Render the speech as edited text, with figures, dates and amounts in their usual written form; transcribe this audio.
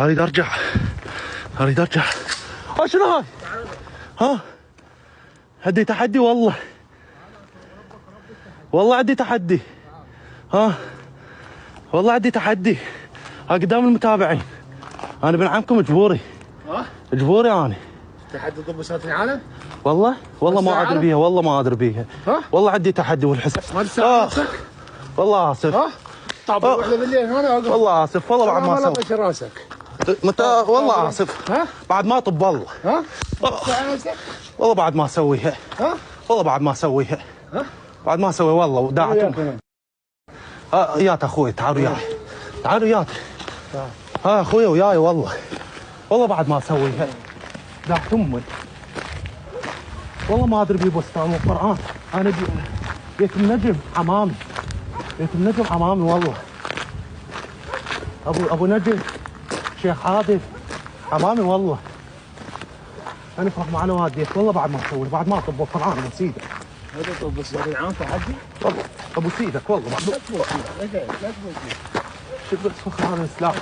اريد ارجع شنو هاي؟ ها عندي تحدي والله عندي تحدي. ها والله عندي تحدي قدام المتابعين. انا ابن عمكم اجبوري. اجبوري انا. تحدي ضد بطولة العالم؟ والله ما ادري بيها. ما ادري بيها. والله عندي تحدي والحساب. ما تساعد نفسك؟ والله اسف. طب واحدة بالليل هنا اقف. والله اسف والله بعد ما اسوي راسك. متى والله اسف. بعد ما طب والله. والله بعد ما اسويها. والله بعد ما اسويها. بعد ما اسوي والله وداعتهم. يات اخوي تعالوا وياي. اخوي وياي والله بعد ما اسويها داعت امي. والله ما ادري بستان والقران. انا بيت النجم حمامي. والله ابو نجم شيخ عادل حمامي. والله انا افرح معنا واديت والله بعد ما اسوي بعد ما اطب القران ابو سيدك. هذا طب بس العام تحدي والله ابو سيدك والله بعد. لا تقول لا تقول شوف بس فخر هذا الاسلام.